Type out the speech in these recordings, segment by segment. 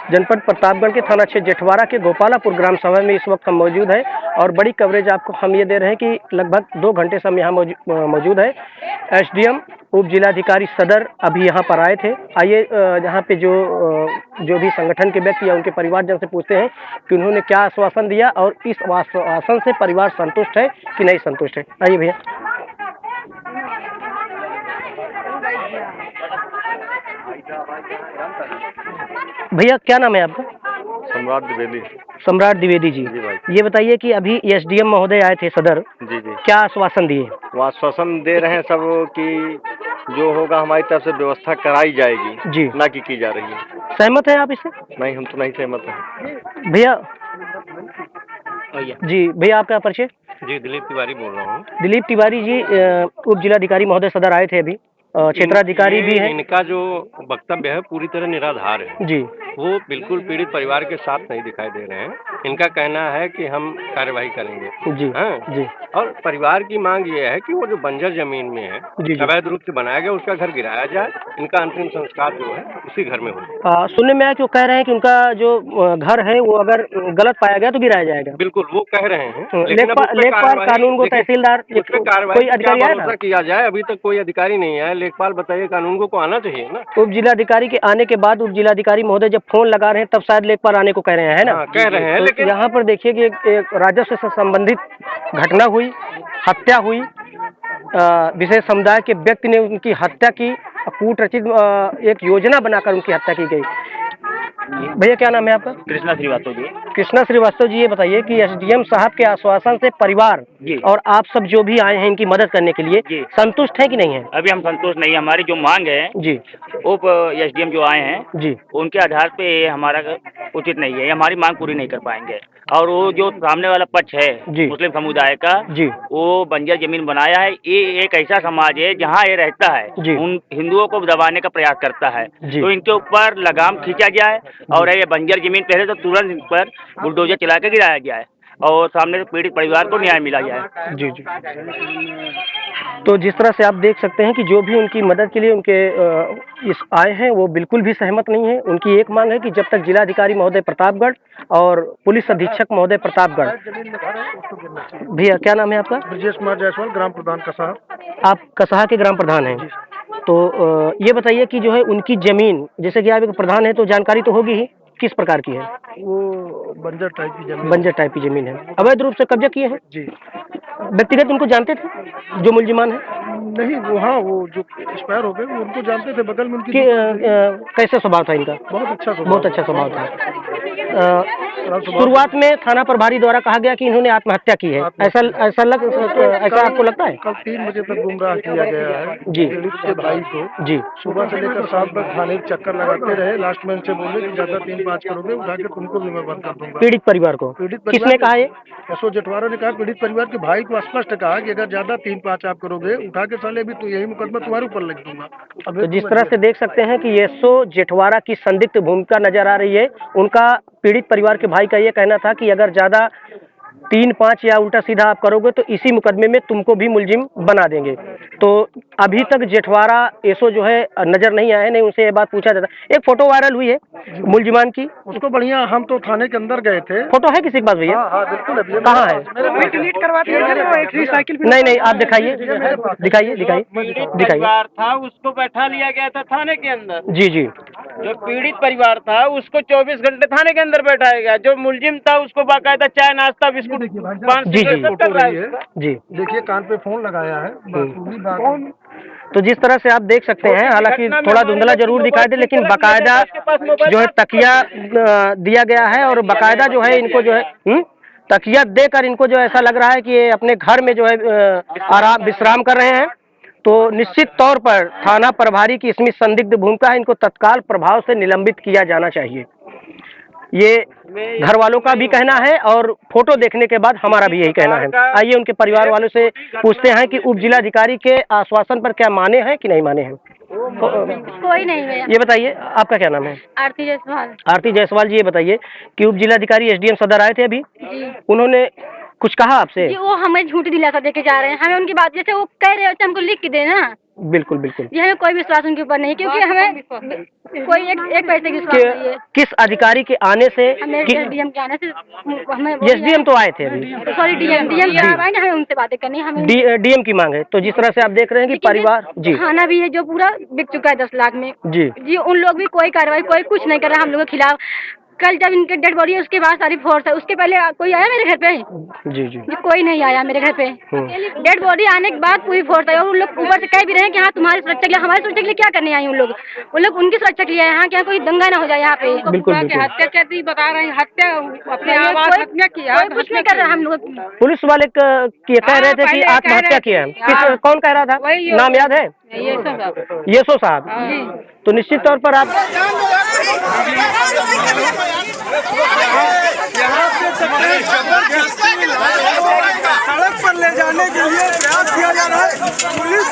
जनपद प्रतापगढ़ के थाना क्षेत्र जेठवाड़ा के गोपालापुर ग्राम सभा में इस वक्त हम मौजूद हैं और बड़ी कवरेज आपको हम ये दे रहे हैं कि लगभग 2 घंटे से हम यहाँ मौजूद है। एसडीएम उप जिलाधिकारी सदर अभी यहाँ पर आए थे। आइए यहाँ पे जो भी संगठन के व्यक्ति या उनके परिवारजन से पूछते हैं कि उन्होंने क्या आश्वासन दिया और इस आश्वासन से परिवार संतुष्ट है कि नहीं संतुष्ट है। आइए भैया। भैया क्या नाम है आपका? सम्राट द्विवेदी। सम्राट द्विवेदी जी ये बताइए कि अभी एसडीएम महोदय आए थे सदर, जी क्या आश्वासन दिए? वो आश्वासन दे रहे हैं सब कि जो होगा हमारी तरफ से व्यवस्था कराई जाएगी जी, ना कि की जा रही है। सहमत है आप इससे? नहीं, हम तो नहीं सहमत हैं भैया। जी भैया, आपका परिचय? जी, दिलीप तिवारी बोल रहा हूँ। दिलीप तिवारी जी उप जिलाधिकारी महोदय सदर आए थे, अभी क्षेत्राधिकारी भी हैं। इनका जो वक्तव्य है पूरी तरह निराधार है जी। वो बिल्कुल पीड़ित परिवार के साथ नहीं दिखाई दे रहे हैं। इनका कहना है कि हम कार्यवाही करेंगे जी। हाँ? जी। और परिवार की मांग ये है कि वो जो बंजर जमीन में है अवैध रूप से बनाया गया उसका घर गिराया जाए, इनका अंतिम संस्कार जो है उसी घर में हो। सुनने में आया कि वो कह रहे हैं कि उनका जो घर है वो अगर गलत पाया गया तो गिराया जाएगा। बिल्कुल वो कह रहे हैं, लेखपाल कानून को तहसीलदार कोई अधिकारी आया किया जाए। अभी तक कोई अधिकारी नहीं आया। लेखपाल बताइए, कानून को आना चाहिए ना। उप जिलाधिकारी के आने के बाद उप जिलाधिकारी महोदय जब फोन लगा रहे हैं तब शायद लेखपाल आने को कह रहे हैं, है ना? कह रहे हैं, लेकिन यहाँ पर देखिए कि एक राजस्व से संबंधित घटना हुई, हत्या हुई, विशेष समुदाय के व्यक्ति ने उनकी हत्या की, कूट रचित एक योजना बनाकर उनकी हत्या की गई। भैया क्या नाम है आपका? कृष्णा श्रीवास्तव जी। कृष्णा श्रीवास्तव जी ये बताइए कि एसडीएम साहब के आश्वासन से परिवार और आप सब जो भी आए हैं इनकी मदद करने के लिए संतुष्ट है कि नहीं है? अभी हम संतुष्ट नहीं है। हमारी जो मांग है जी, उप एसडीएम जो आए हैं जी, उनके आधार पे हमारा उचित नहीं है। हमारी मांग पूरी नहीं कर पाएंगे। और वो जो सामने वाला पक्ष है मुस्लिम समुदाय का जी, वो बंजर जमीन बनाया है। ये एक ऐसा समाज है जहाँ ये रहता है उन हिंदुओं को दबाने का प्रयास करता है। तो इनके ऊपर लगाम खींचा जाए और ये बंजर जमीन पहले तो तुरंत इन पर बुलडोजर चला के गिराया जाए और सामने से पीड़ित परिवार को न्याय मिला जाए। जी। तो जिस तरह से आप देख सकते हैं कि जो भी उनकी मदद के लिए उनके इस आए हैं वो बिल्कुल भी सहमत नहीं है। उनकी एक मांग है कि जब तक जिलाधिकारी महोदय प्रतापगढ़ और पुलिस अधीक्षक महोदय प्रतापगढ़। भैया क्या नाम है आपका? ब्रजेश कुमार जायसवाल, ग्राम प्रधान कसहा। आप कसहा के ग्राम प्रधान हैं। तो ये बताइए कि जो है उनकी जमीन, जैसे कि आप एक प्रधान है तो जानकारी तो होगी ही, किस प्रकार की है? वो बंजर टाइप की जमीन। बंजर टाइप की जमीन है, अवैध रूप से कब्जा किए हैं जी। व्यक्तिगत उनको जानते थे जो मुलजिमान है? नहीं, वो हाँ वो जो एक्सपायर हो गए वो उनको जानते थे, बगल में उनकी। कैसे स्वभाव था इनका? बहुत अच्छा स्वभाव। बहुत अच्छा स्वभाव था। शुरुआत में थाना प्रभारी द्वारा कहा गया कि इन्होंने आत्महत्या की है, ऐसा आपको लगता है? कल 3 बजे तक गुमराह किया गया है जी के भाई को। जी, सुबह से लेकर 7 बजे थाने चक्कर लगाते रहे। लास्ट में उनसे बोले कि ज्यादा 3-5 करोगे उठा के तुमको भी मैं बंद कर दूंगा। पीड़ित परिवार को? किसने कहा ये? एसओ जेठवाड़ा ने कहा। पीड़ित परिवार के भाई को स्पष्ट कहा कि अगर ज्यादा 3-5 आप करोगे उठा के साले भी तो यही मुकदमा तुम्हारे ऊपर लग दूंगा। तो जिस तरह से देख सकते हैं कि एसओ जेठवाड़ा की संदिग्ध भूमिका नजर आ रही है। उनका पीड़ित परिवार के भाई का ये कहना था कि अगर ज्यादा 3-5 या उल्टा सीधा आप करोगे तो इसी मुकदमे में तुमको भी मुलजिम बना देंगे। तो अभी तक जेठवाड़ा एसओ जो है नजर नहीं आए, नहीं उनसे ये बात पूछा जाता। एक फोटो वायरल हुई है मुलजिमान की, उसको बढ़िया। हम तो थाने के अंदर गए थे। फोटो है किसी के पास भैया? हाँ बिल्कुल। कहाँ है? डिलीट करवा दिया। नहीं आप दिखाइए दिखाइए। था उसको बैठा लिया गया था थाने के अंदर। जी। जो पीड़ित परिवार था उसको 24 घंटे थाने के अंदर बैठाया गया। जो मुलजिम था उसको बाकायदा चाय नाश्ता बिस्कुट 5 सब कर रहा है। जी देखिए कान पे फोन लगाया है। तो जिस तरह से आप देख सकते हैं, हालांकि थोड़ा धुंधला जरूर दिखाई दे, लेकिन बाकायदा जो है तकिया दिया गया है और बाकायदा जो है इनको जो है तकिया देकर इनको जो ऐसा लग रहा है कि ये अपने घर में जो है आराम विश्राम कर रहे हैं। तो निश्चित तौर पर थाना प्रभारी की इसमें संदिग्ध भूमिका है, इनको तत्काल प्रभाव से निलंबित किया जाना चाहिए। ये घर वालों का भी कहना है और फोटो देखने के बाद हमारा भी यही कहना है। आइए उनके परिवार वालों से पूछते हैं कि उप जिलाधिकारी के आश्वासन पर क्या माने हैं कि नहीं माने हैं। कोई नहीं है। ये बताइए आपका क्या नाम है? आरती जायसवाल। आरती जायसवाल जी ये बताइए कि उप जिलाधिकारी एसडीएम सदर आए थे अभी जी। उन्होंने कुछ कहा आपसे? जी वो हमें झूठी दिलासा देके जा रहे हैं। हमें उनकी बात जैसे वो कह रहे होते हमको लिख के देना बिल्कुल बिल्कुल। ये हमें कोई विश्वास उनके ऊपर नहीं, क्योंकि हमें कोई एक पैसे की विश्वास नहीं है। किस अधिकारी के आने से? हमें एसडीएम के आने से हमें एसडीएम तो आए थे अभी, सॉरी डीएम के आएंगे, हमें उनसे बातें करनी है। हमें डीएम की मांग है। तो जिस तरह से आप देख रहे हैं कि परिवार जी खाना भी है जो पूरा बिक चुका है 10 लाख में जी, उन लोग भी कोई कार्रवाई कोई कुछ नहीं कर रहा हम लोगों के खिलाफ। कल जब इनके डेड बॉडी है उसके बाद सारी फोर्स है, उसके पहले कोई आया मेरे घर पे? जी जी, कोई नहीं आया मेरे घर पे। डेड बॉडी आने के बाद पूरी फोर्स आई, और उन लोग ऊपर से कह भी रहे हैं कि हाँ तुम्हारी सुरक्षा के लिए, हमारी सुरक्षा के लिए क्या करने आए उन लोग उनकी सुरक्षा के लिए आए हैं, क्या कोई दंगा ना हो जाए यहाँ पे। बिल्कुल हत्या कहती बता रहे हैं, हत्या अपने आवाज हत्या किया, कुछ नहीं कर रहा हम लोग। पुलिस वाले कह रहे थे कि आत्महत्या किया है। कौन कह रहा था, नाम याद है? येसो साहब। तो निश्चित तौर पर आप सड़क पर ले जाने के लिए प्रयास किया जा रहा है। पुलिस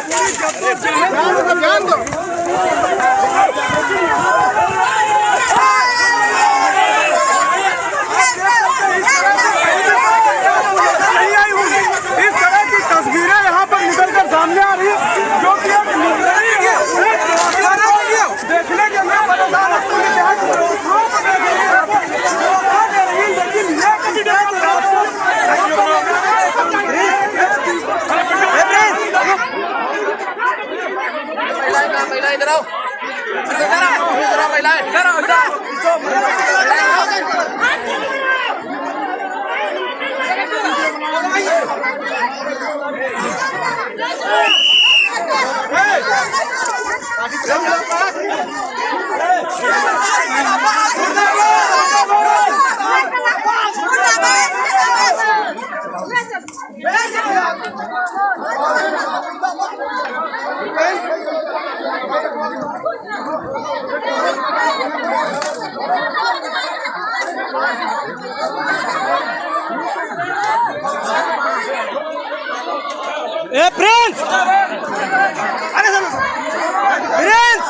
नहीं आई होगी। इस तरह की तस्वीरें यहाँ पर निकलकर सामने आ रही है, जो कि देखने के लिए परेशान इधर आओ, प्रिंस, अरे प्रिंस,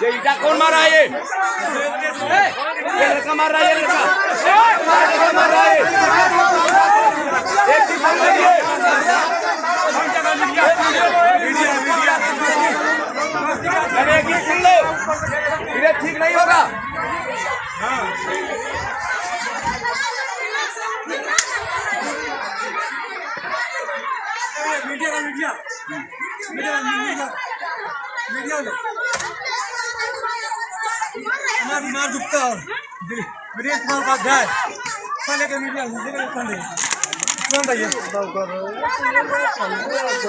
ये ईटा कौन मारा है? ये लड़का मार रहा है, ये लड़का मार रहा है। एक चीज समझिए, अरे एक सुन लो, ये ठीक नहीं होगा। बीमार दुखता है वीरेश कुमार उपाध्याय साले के मीडिया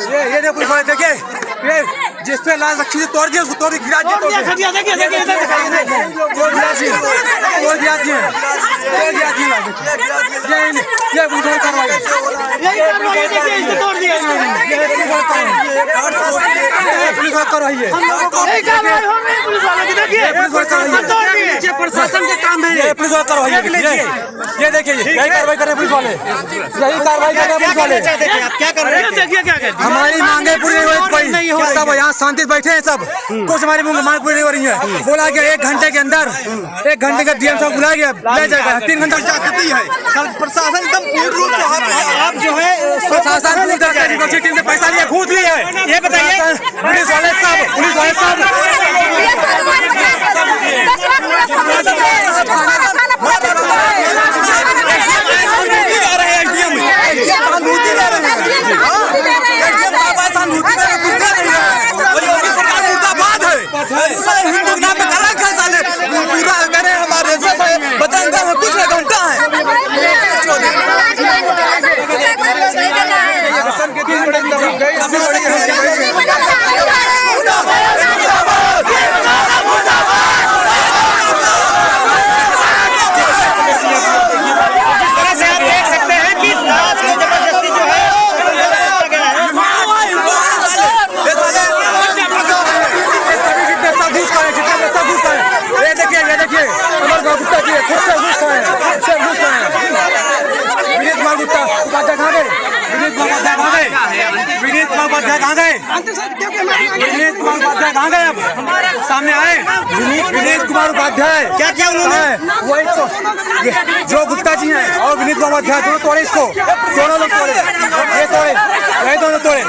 ये देखो पुलिस वाले देखिए, ये जिस पे लाश रखी थी तोड़ दिया, उसको तोड़ गिरा दिया, ये पुलिस वाले कार्रवाई है, प्रशासन के काम है, ये पुलिस वाले कार्रवाई है। ये देखिए यही कार्रवाई कर रहे हैं पुलिस वाले, यही कार्रवाई कर रहे हैं पुलिस वाले। आप क्या कर रहे हैं? देखिए क्या कहते हैं, हमारी मांगे पूरी नहीं हो रही, सब यहाँ शांति बैठे हैं, सब कुछ हमारी मांग पूरी नहीं हो रही है। बोला गया 1 घंटे के अंदर, 1 घंटे का डीएम साहब बुलाया गया, ले जाएगा 3 घंटा है। प्रशासन एकदम पूर्ण रूप से आप जो है प्रशासन टीम से पैसा लिया, घूस लिया है। ये बताइए पुलिस वाले साहब, पुलिस वाले साहब उपाध्याय कहाँ गए? विनीत कुमार उपाध्याय कहाँ गए? अब सामने आए विनीत कुमार उपाध्याय। क्या किया उन्होंने? वही तो जो गुप्ता जी हैं और विनीत कुमार उपाध्याय दोनों तोड़े इसको, दोनों लोग तोड़े, ये तोड़े, यही दोनों तोड़े।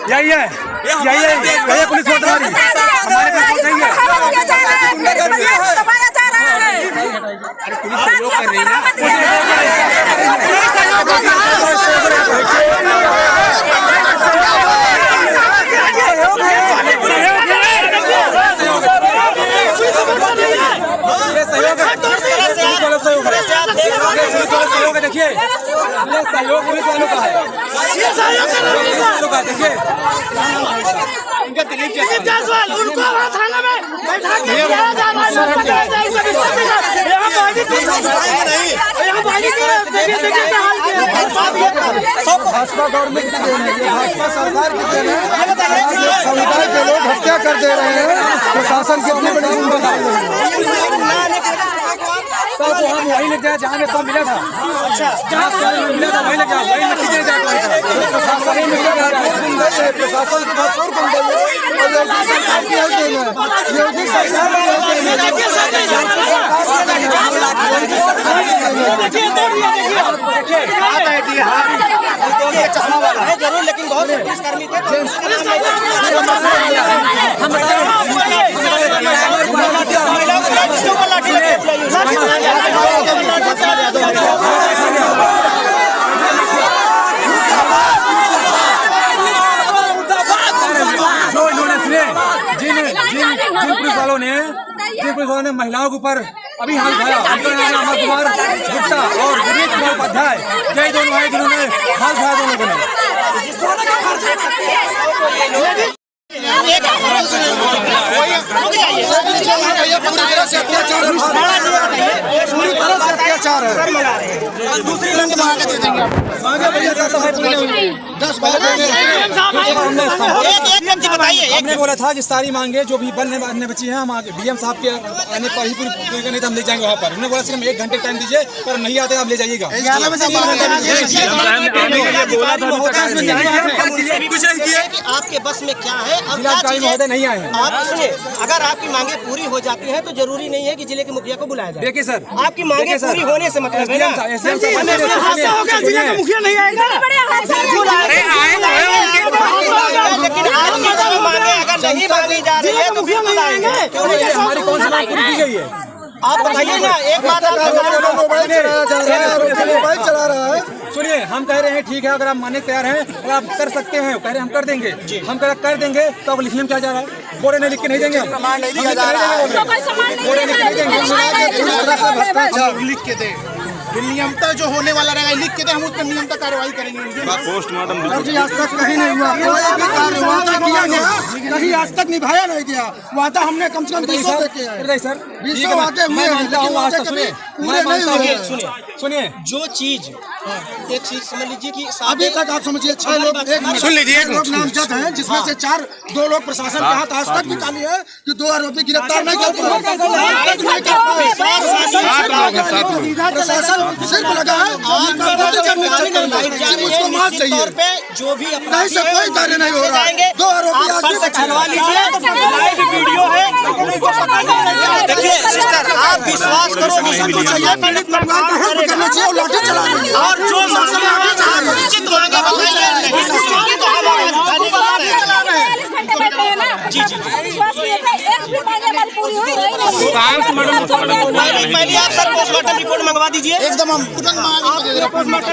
यही है पुलिस फोर्स हमारी, हमारे पास नहीं है। पुलिस सहयोग कर रही है ना, देखिए सहयोग पुलिस वालों का है, देखिए इनका दिलीप जायसवाल उनको थाना में बैठा के भाजपा गवर्नमेंट की देन है, भाजपा सरकार की देन है। समुदाय के लोग हत्या कर दे रहे हैं, प्रशासन की अपनी बड़ी जिम्मेदारी है। सब हम वही लग जाए जहाँ में सब मिला था, जहाँ से मिला था वही लग जाए, वही नतीजे जाए। प्रशासन की बात और कौन बोले? योगी सरकार की हल देन है, योगी सरकार की हल देन है। चश्मा वाला है जरूर, लेकिन बहुत पुलिसकर्मी थे। जिन पुलिस वालों ने महिलाओं के ऊपर अभी हाथ उठाया, उनका नाम है अमर कुमार गुप्ता और विनीत कुमार उपाध्याय, यही दोनों हैं जिन्होंने हाथ उठाया दोनों को। अत्याचार है। दूसरी रंग मांगे दे देंगे, मांगे भैया 10 हमने बोला था कि सारी मांगे जो भी बनने बची हैं हम आगे BM साहब के आने पर ही पूरी नहीं तो हम ले जाएंगे वहाँ पर। हमने बोला सिर्फ 1 घंटे टाइम दीजिए, पर नहीं आते आप ले जाइएगा। आपके बस में क्या है? जिलाधिकारी महोदय नहीं आए हैं। आप सुनिए, अगर आपकी मांगे पूरी हो जाती है तो जरूरी नहीं है कि जिले के मुखिया को बुलाया जाए। देखिए सर, आपकी मांगे पूरी होने से मतलब है ना, मुखिया नहीं आएगा, लेकिन आपकी जो मांगे अगर नहीं मांगी जा रही है तो फिर बुलाएंगे। हमारी कौन सी मांग पूरी की गई है? आप बताइए ना, एक बात मोबाइल चला रहा है। सुनिए, हम कह रहे हैं ठीक है, अगर आप मानने तैयार हैं और आप कर सकते हैं, कह रहे हैं हम कर देंगे, हम कर देंगे तो अब लिखने में क्या जा रहा है? बोर्ड ने लिख के नहीं देंगे, प्रमाण नहीं लिखा जा रहा है, बोर्ड ने लिख के नहीं देंगे, लिख के दे। नियमता जो होने वाला रहेगा लिख के दे, हम उस पर नियमता कार्रवाई करेंगे। पोस्टमार्टम जी आज तक कहीं नहीं हुआ, कोई भी कार्य वादा किया गया कहीं आज तक निभाया नहीं गया। वादा हमने कम से कम 20 वादे हुए हैं, पूरे नहीं हुए। सुनिए, जो चीज एक चीज समझ लीजिए कि अभी तक आप समझिए 6 लोग सुन लीजिए, लोग नामजद हैं, जिसमें से 2 लोग प्रशासन के हाथ आज तक निकाली है कि 2 आरोपी गिरफ्तार नहीं कर पाए। प्रशासन सिर्फ लगा है उसको मार चाहिए, जो भी नहीं से कोई कार्य नहीं हो रहा है। 2 आरोपी चलवा लीजिए, लाइव वीडियो है। देखिए सिस्टर, आप विश्वास करो, करना चाहिए और लाठी चला रही है। और जो उचित मांगे बताइए, नहीं सुनेंगे तो हम जी पहले आप सर पोस्टमार्टम रिपोर्ट मंगवा दीजिए। एकदम हम तुरंत मांगे।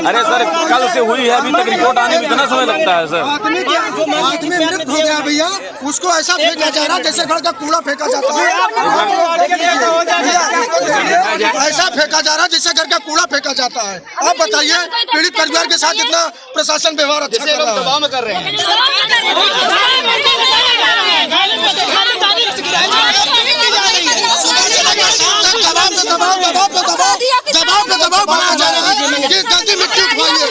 अरे सर, कल से हुई है, अभी तक रिपोर्ट आने में इतना समय लगता है सर। आदमी मृत हो गया भैया, उसको ऐसा फेंका जा रहा जैसे घर का कूड़ा फेंका जाता है, ऐसा फेंका जा रहा जैसे घर का कूड़ा फेंका जाता है। आप बताइए, पीड़ित परिवार के साथ इतना प्रशासन व्यवहार अच्छा कर रहा है, दबाव में कर रहे हैं। दबाव बनाया जा रहा है कि जल्दी मिट्टी उठवाइए।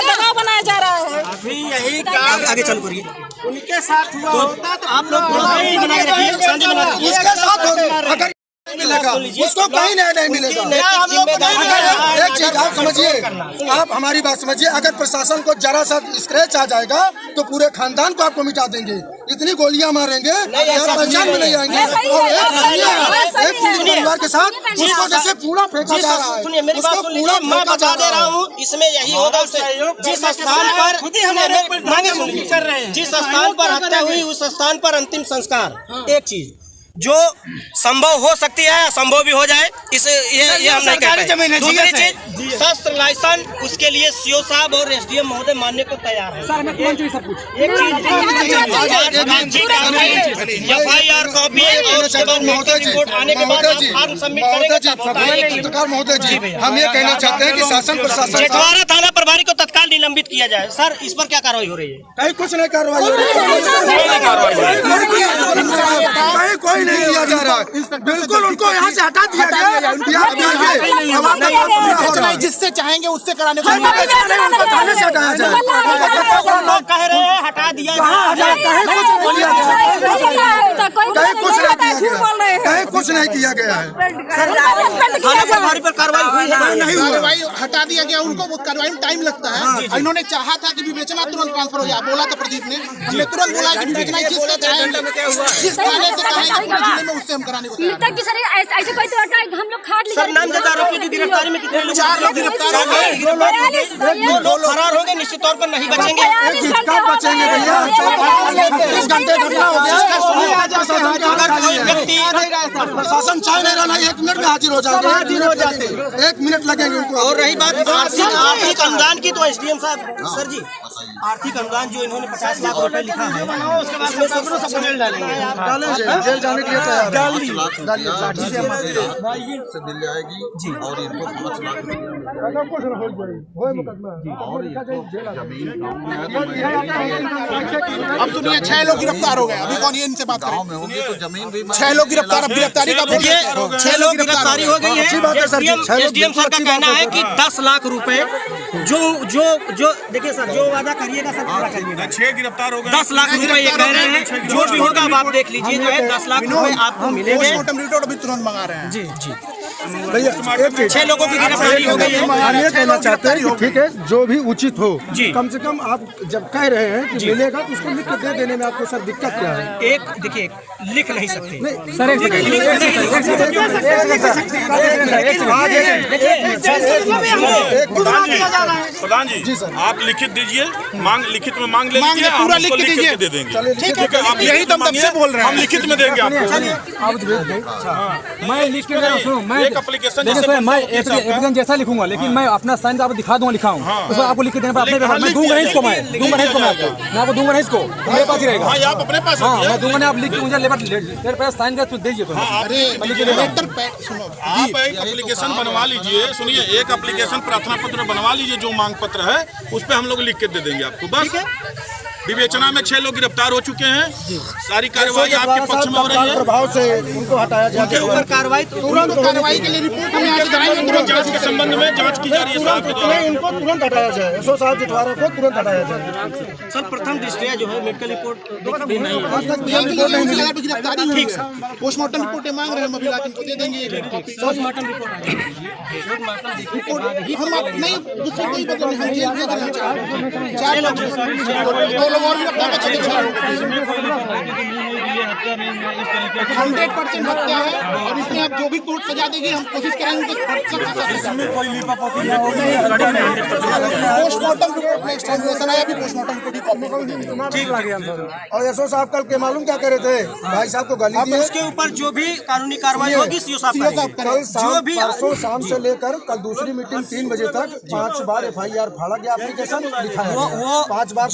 दबाव बनाया जा रहा है। अभी यही काम आगे चल करिए, उनके साथ हुआ होता तो आप लोग बनाए रखिए, इसके साथ मिलेगा, उसको कहीं न्याय नहीं मिलेगा। एक चीज आप समझिए, आप हमारी बात समझिए, अगर प्रशासन को जरा सा स्क्रैच आ जाएगा तो पूरे खानदान को आपको मिटा देंगे, इतनी गोलियां मारेंगे पहचान में नहीं आएंगे। और एक परिवार के साथ उसको जैसे कूड़ा फेंका जा रहा है, सुनिए मेरी बात सुन लीजिए, मैं बता दे रहा हूँ, इसमें यही होगा। जिस स्थान पर हत्या हुई उस स्थान पर अंतिम संस्कार। एक चीज जो संभव हो सकती है, असंभव भी हो जाए, इसे ये हम नहीं कहते। दूसरी चीज, शस्त्र लाइसेंस उसके लिए सीओ साहब और एसडीएम महोदय मानने को तैयार है। FIR कॉपी और उसके बाद रिपोर्ट आने के बाद फॉर्म सबमिट करेंगे। महोदय जी, हम ये कहना चाहते हैं कि शासन प्रशासन जेठवाड़ा थाना प्रभारी को तत्काल निलंबित किया जाए। सर, इस पर क्या कार्रवाई हो रही है? कहीं कुछ नहीं कार्रवाई हो रही है, कोई नहीं किया जा रहा है। बिल्कुल उनको यहाँ से हटा दिया गया। जिससे चाहेंगे उससे कराने को थाने से हटाया जाए। लोग कह रहे हैं हटा दिया कहीं कुछ नहीं किया गया है। थाना पर कार्रवाई हुई है? नहीं हुआ। कार्रवाई हटा दिया गया उनको, वो कार्रवाई में टाइम लगता है। इन्होंने चाहा था कि विवेचना तुरंत ट्रांसफर हो जाए, बोला था प्रदीप ने, हमने तुरंत बोला कि विवेचना जिससे चाहेंगे, जिस थाने से चाहेंगे जिले में उससे हम कराने को तैयार हैं। ऐसे कोई तो हम लोग खाट सर, नामजद आरोपी की गिरफ्तारी में कितने लोग? 4 लोग गिरफ्तार हो गए। 2 लोग फरार हो गए, निश्चित तौर पर नहीं बचेंगे। कब बचेंगे भैया? 24 घंटे घटना हो गया। प्रशासन चाह नहीं रहा, 1 मिनट में हाजिर हो जाते, 1 मिनट लगेंगे उनको। और रही बात आर्थिक अनुदान की, तो एसडीएम साहब, सर जी, आर्थिक अनुदान जो इन्होंने 50 लाख रुपए लिखा है, उसमें सब जेल डालेंगे, जेल जाने के लिए तैयार से मिल जाएगी जी। और इनको 5 लाख अब सुनिए, 6 लोग गिरफ्तार हो गए। अभी कौन ये इनसे बात गाँव में होंगे तो जमीन भी 6 लोग गिरफ्तार, अब गिरफ्तारी का 6 लोग गिरफ्तारी हो गई है। एसडीएम सर का कहना है कि 10 लाख रुपए जो देखिए सर, जो वादा करिएगा सर पूरा करिएगा। 6 गिरफ्तार हो गए, 10 लाख रुपए ये कह रहे हैं। जो भी होगा अब आप देख लीजिए, जो है 10 लाख रुपए आपको मिलेंगे। पोस्टमार्टम रिपोर्ट अभी तुरंत मंगा रहे हैं। जी जी भैया, 6 लोगों की गिरफ्तारी हो गई है। हम ये कहना चाहते हैं कि ठीक है, जो भी उचित हो, कम से कम आप जब कह रहे हैं कि मिलेगा तो उसको लिख के दे देने में आपको सर दिक्कत क्या है? एक देखिए, लिख नहीं सकते सर। प्रधान जी सर, आप लिखित दीजिए, लिखित में मांग लीजिए, पूरा लिख के दीजिए, दे देंगे। ठीक है, आप यही तो तब से बोल रहे हैं, हम लिखित में देंगे आपको। मैं लिख के मैं एक एप्लीकेशन मैं एविडेंस जैसा लिखूंगा, लेकिन मैं अपना साइन आपको दिखा दूंगा, लिखा हूँ उसको आपको लिख के देने पर अपने मैं दूंगा नहीं इसको, मैं आपको दूंगा नहीं इसको, मेरे पास ही रहेगा। आप अपने पास, हाँ मैं दूंगा नहीं, आप लिख के मुझे मेरे पास साइन कर दीजिए। तो आप एक एप्लीकेशन बनवा लीजिए, सुनिए, एक एप्लीकेशन प्रार्थना पत्र बनवा लीजिए, जो मांग पत्र है उस पर हम लोग लिख के दे देंगे आपको। बस विवेचना में 6 लोग गिरफ्तार हो चुके हैं, सारी कार्रवाई आपके पक्ष में हो रही है। प्रभाव से उनको हटाया जाए, उनके ऊपर कार्रवाई तुरंत कार्रवाई के लिए रिपोर्ट हम यहाँ से कराएंगे। तुरंत जांच के संबंध में जांच की जा रही है साहब के द्वारा। उनको तुरंत हटाया जाए, एसओ साहब जेठवाड़ा को तुरंत हटाया जाए। सर, प्रथम दृष्टया जो है मेडिकल रिपोर्ट गिरफ्तारी ठीक है, पोस्टमार्टम रिपोर्ट मांग रहे हैं, हम अभी लाके इनको दे देंगे। पोस्टमार्टम रिपोर्ट हम नहीं, दूसरा कोई मतलब नहीं, हम जेल भेज रहे हैं। 4 लोग, 2 लोग और गिरफ्तार कर 100% हत्या है। और इसमें आप जो भी कोर्ट सजा देगी, हम कोशिश करेंगे पोस्टमार्टम रिपोर्ट में एक्सटेंशन आया, अभी पोस्टमार्टम रिपोर्ट ठीक लगे। और एसओ साहब कल के मालूम क्या करे थे, भाई साहब को गाली दी। उसके ऊपर जो भी कानूनी कार्रवाई होगी सीओ साहब जो भी परसों शाम से लेकर कल दूसरी मीटिंग 3 बजे तक 5 बार FIR फाड़ा गया, एप्लीकेशन लिखाया वो 5 बार।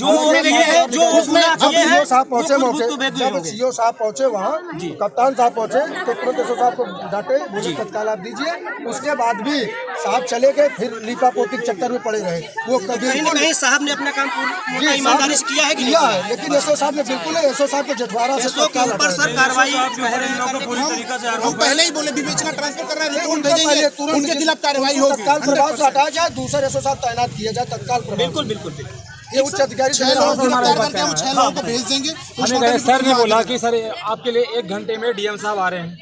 साहब पहुँचे मौके, जब सीओ साहब पहुँचे वहाँ, कप्तान साहब पहुँचे तो तुरंत एसओ साहब को डांटे, बोले तत्काल आप दीजिए। उसके बाद भी साहब चले गए, फिर लीपा पोती के चक्कर में पड़े रहे। वो कभी नहीं, साहब ने अपना काम पूरी ईमानदारी से किया है, लेकिन एसओ साहब ने बिल्कुल नहीं, एसओ साहब के जेठवाड़ा से ऊपर सर कार्रवाई हम पहले ही बोले विवेचना ट्रांसफर कर रहे हैं, रिपोर्ट भेजेंगे, उनके खिलाफ कार्रवाई होगी। तत्काल प्रभाव से हटाया जाए, दूसरे एसओ साहब तैनात किया जाए तत्काल। बिल्कुल ये उच्च अधिकारी 6 लोग गिरफ्तार करके हम 6 लोगों को भेज देंगे। सर ने बोला कि सर आपके लिए 1 घंटे में डीएम साहब आ रहे हैं,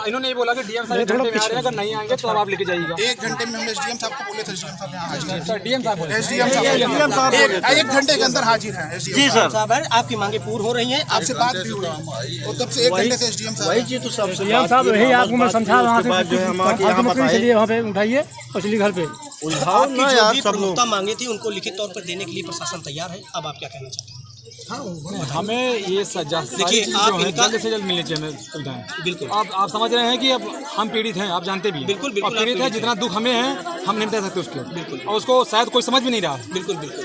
इन्होंने ये बोला कि डीएम साहब 1 घंटे में आ रहे हैं, अगर नहीं आएंगे तो अब आप लेके जाइएगा। 1 घंटे में हम एसडीएम साहब को बोले थे, एसडीएम साहब यहाँ हाजिर हैं। डीएम साहब बोले, एसडीएम साहब 1 घंटे के अंदर हाजिर हैं। जी सर साहब, आपकी मांगे पूर्ण हो रही हैं, आपसे बात भी हुई और तब से 1 घंटे से एसडीएम साहब साहब यही आपको मैं समझा रहा हूँ, वहाँ पे उठाइए मछली घर पे। आपकी जो भी प्रमुखता मांगे थी उनको लिखित तौर पर देने के लिए प्रशासन तैयार है। अब आप क्या कहना चाहते हैं? हमें ये सजा देखिए, आप इनका जल्द से जल्द मिलनी चाहिए सुविधाएं। बिल्कुल आप समझ रहे हैं कि अब हम पीड़ित हैं, आप जानते भी हैं। बिल्कुल बिल्कुल, और पीड़ित है, जितना दुख हमें है हम नहीं दे सकते उसके। बिल्कुल, और उसको शायद कोई समझ भी नहीं रहा। बिल्कुल बिल्कुल,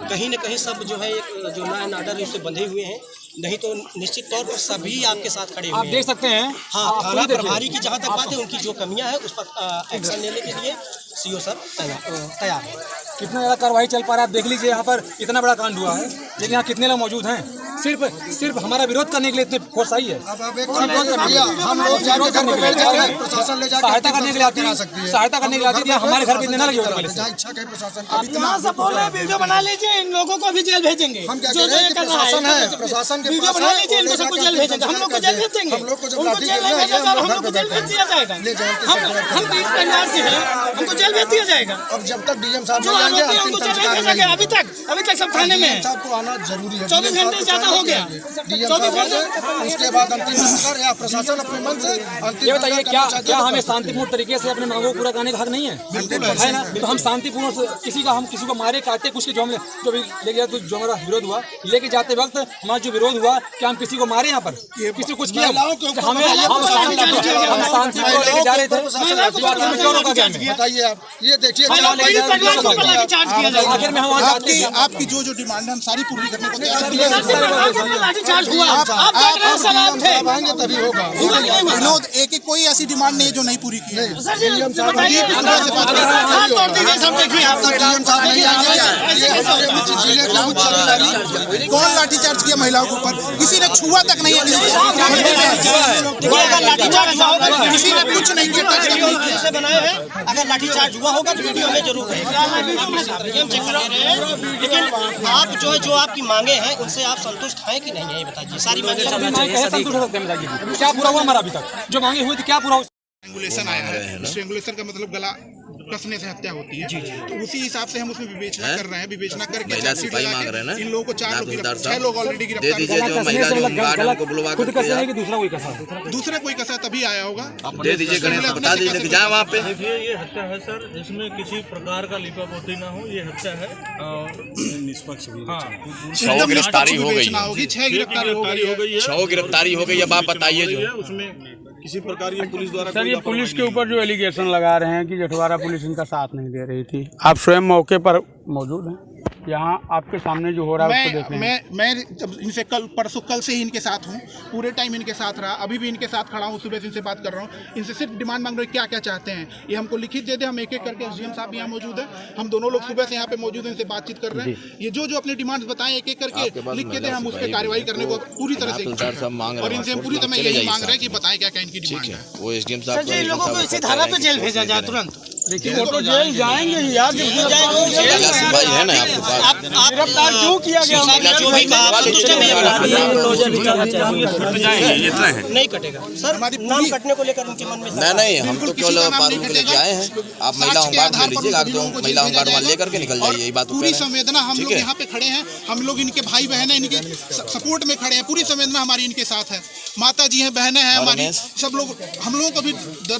कहीं न कहीं सब जो है जो लॉ एंड ऑर्डर उससे बंधे हुए हैं, नहीं तो निश्चित तौर पर सभी आपके साथ खड़े हुए आप देख सकते हैं। हाँ, थाना प्रभारी की जहाँ तक बात है, उनकी जो कमियां है उस पर एक्शन लेने के लिए सीओ सर तैयार है। कितना ज़्यादा कार्रवाई चल पा रहा है आप देख लीजिए। यहाँ पर इतना बड़ा कांड हुआ है, लेकिन यहाँ कितने लोग मौजूद हैं? सिर्फ हमारा विरोध करने के लिए इतने फोर्स आई है। हम लोग सहायता करने के लिए आती है, सहायता करने के लिए आती है। हमारे घर पे इतने ना लगे होगा पहले से। वीडियो बना लीजिए, इन लोगों को भी जेल भेजेंगे। हम क्या कह रहे हैं कि प्रशासन है, प्रशासन के वीडियो बना लीजिए, इनको सबको जेल भेजेंगे। हम लोग को जेल भेज देंगे, उनको जेल नहीं भेजेगा, हम लोग को जेल भेज दिया जाएगा। हम पीड़ित परिवार से हैं, हमको जेल भेज दिया जाएगा। अब जब तक डीएम साहब जो आरोपी है उनको जेल भेज देंगे। अभी तक सब थाने में है। साहब को आना जरूरी है। 24 घंटे ज्यादा हो गया। 24 घंटे उसके बाद अंतिम संस्कार या प्रशासन अपने मन से ये बताइए, क्या हमें शांतिपूर्ण तरीके से अपने मांगों को पूरा करने का हक नहीं है? है ना? तो हम शांतिपूर्ण से किसी को मारे काटे कुछ जो भी ले गया, तो जो हमारा विरोध हुआ लेके जाते वक्त हमारा जो विरोध हुआ, क्या हम किसी को मारे? यहाँ पर किसी कुछ किया? हमें शांति को लेके जा रहे थे, बताइए आप। ये देखिए आखिर में हम वहाँ जाते हैं। आपकी जो डिमांड है हम सारी पूरी करने को तैयार हैं। आएंगे तभी होगा। विनोद, एक कोई ऐसी डिमांड नहीं है जो नहीं पूरी की है। कौन लाठीचार्ज किया महिलाओं के ऊपर? किसी ने छुआ तक नहीं है, किसी ने कुछ नहीं किया। अगर लाठीचार्ज हुआ होगा तो वीडियो में जरूर रहेगा। लेकिन आप जो आपकी मांगे हैं उनसे आप संतुष्ट हैं कि नहीं है, ये बताइए। सारी मांगे क्या पूरा हुआ हमारा अभी तक? जो मांगे हुई थी क्या पूरा? स्ट्रेंगुलेशन आया है। स्ट्रेंगुलेशन का मतलब गला कसने से हत्या होती है। तो उसी हिसाब से हम उसमें विवेचना कर रहे हैं। विवेचना करके इन लोगों को 6 लोग ऑलरेडी गिरफ्तार दूसरा कोई कसा तभी आया होगा। दे दीजिए, गणेश बता दीजिए कि जाए वहाँ पे। देखिए, ये हत्या है सर, इसमें किसी प्रकार का लिपापोती ना हो। ये हत्या है और निष्पक्ष भी। 6 गिरफ्तारी हो गई, 6 गिरफ्तारी हो गई है। 6 गिरफ्तारी हो गई। अब आप बताइए जो उसमें किसी प्रकार की पुलिस द्वारा। सर, ये पुलिस के ऊपर जो एलिगेशन लगा रहे हैं कि जटवारा पुलिस इनका साथ नहीं दे रही थी। आप स्वयं मौके पर मौजूद हैं, यहाँ आपके सामने जो हो रहा है उसको देख रहे हैं। मैं जब इनसे कल से ही इनके साथ हूँ, पूरे टाइम इनके साथ रहा, अभी भी इनके साथ खड़ा हूँ, सुबह से इनसे बात कर रहा हूँ। इनसे सिर्फ डिमांड मांग रहे हैं, क्या क्या चाहते हैं ये हमको लिखित दे दे। हम एक एक करके एसडीएम साहब यहाँ मौजूद है, हम दोनों लोग सुबह से यहाँ पे मौजूद हैं, इनसे बातचीत कर रहे हैं। ये जो अपने डिमांड बताएं एक एक करके लिख के दे, हम उस पर कार्रवाई करने को पूरी तरह से, और इनसे हम पूरी तरह यही मांग रहे हैं कि बताएं क्या क्या इनकी डिमांड है। वो एसडीएम साहब लोगों को इसी धारा पे जेल भेजा जाए तुरंत। देखिए, वो तो जेल जाएंगे ही यार। है ना आपके पास? गिरफ्तार क्यों किया गया? नहीं कटेगा सर, नाम कटने को लेकर उनके मन में नहीं, हम तो केवल पार्टी को लेके आए हैं। आप महिला होमगार्ड में लीजिए, आप तो महिला होमगार्ड वाले लेकर के निकल जाइए। ये बात पूरी संवेदना हम लोग यहाँ पे खड़े हैं, हम लोग इनके भाई बहन हैं, इनके सपोर्ट में खड़े हैं। पूरी संवेदना हमारी इनके साथ है। माता जी हैं, बहनें हैं हमारी, सब लोग। हम लोगों को भी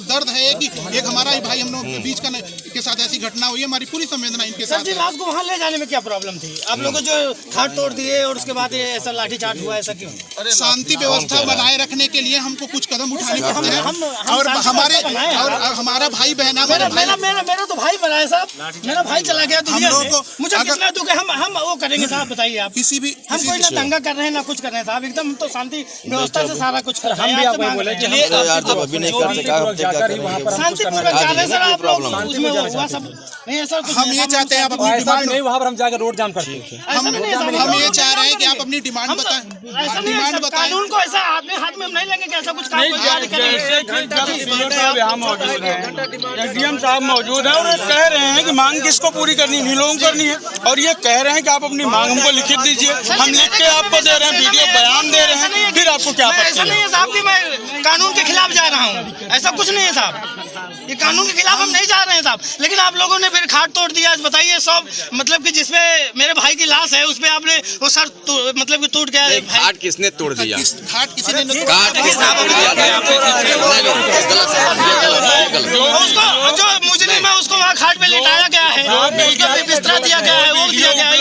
दर्द है कि एक हमारा ही भाई हम लोग के बीच के साथ ऐसी घटना हुई है। हमारी पूरी संवेदना इनके साथ है। लाश को वहाँ ले जाने में क्या प्रॉब्लम थी? आप लोगों जो खाट तोड़ दिए और उसके बाद ऐसा लाठीचार्ज हुआ, ऐसा क्यों? शांति व्यवस्था बनाए रखने के लिए हमको कुछ कदम उठाने पड़ते हैं। और हमारा भाई बहन, मेरा तो भाई बना है साहब, मेरा भाई चला गया दुनिया से। मुझे कितना दुख है। हम वो करेंगे साहब, बताइए आप। किसी भी हम कोई ना दंगा कर रहे हैं ना कुछ कर रहे हैं साहब, एकदम तो शांति व्यवस्था से सारा कुछ कर रहे हैं। हम भी आपको बोले शांतिपूर्वक जा रहे हैं सर आप लोग। उसमें हुआ सब नहीं ऐसा कुछ हम ये चाहते हैं आप अपनी डिमांड नहीं, वहाँ पर हम जाकर रोड जाम करते हैं। हम ये चाह रहे हैं कि आप अपनी डिमांड बताएं। ऐसा नहीं है, कानून को ऐसा हाथ में हम नहीं लेंगे कि ऐसा कुछ काम जैसे कि जब सीओ साहब यहाँ मौजूद हैं, एसडीएम साहब मौजूद हैं और ये कह रहे हैं कि मांग किसको पूरी करनी है, इन्हीं लोगों को करनी है। और ये कह रहे हैं कि आप अपनी मांग हमको लिखित दीजिए, हम लिख के आपको दे रहे हैं, वीडियो बयान दे रहे हैं, फिर आपको क्या पता? ऐसा नहीं है साहब कि मैं कानून के खिलाफ जा रहा हूँ, ऐसा कुछ नहीं है साहब, ये कानून के खिलाफ हम नहीं जा रहे हैं साहब। लेकिन आप लोगों ने फिर खाट तोड़ दिया। बताइए सब मतलब कि जिसमें मेरे भाई की लाश है उसमें आपने वो सर मतलब कि टूट गया। खाट किसने तोड़ दिया? खाट किसी ने खाट किसने तोड़ दिया? उसको जो मुजरिम है उसको वहाँ खाट पे लेटाया गया है, उसको बिस्तरा दिया गया है, वो दिया गया है।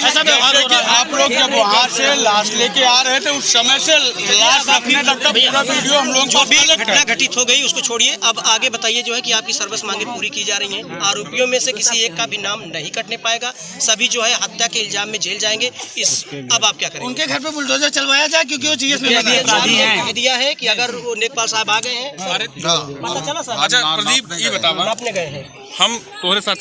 ऐसा व्यवहार हो रहा है। आप लोग जब वहाँ से लाश लेके आ रहे थे उस समय से लाश रखने तक का पूरा वीडियो हम लोग जो भी घटना घटित हो गई उसको छोड़िए, अब आगे बताइए जो है कि आपकी सर्विस मांगे पूरी की जा रही हैं। आरोपियों में से किसी एक का भी नाम नहीं कटने पाएगा, सभी जो है हत्या के इल्जाम में जेल जाएंगे। अब आप क्या करेंगे? उनके घर पे बुलडोजर चलवाया जाए क्योंकि वो जीएस में दिया है कि अगर वो नेकपाल साहब आ गए हैं पता चला सर। अच्छा प्रदीप ये बताओ, आपने गए हैं हम तुम्हारे साथ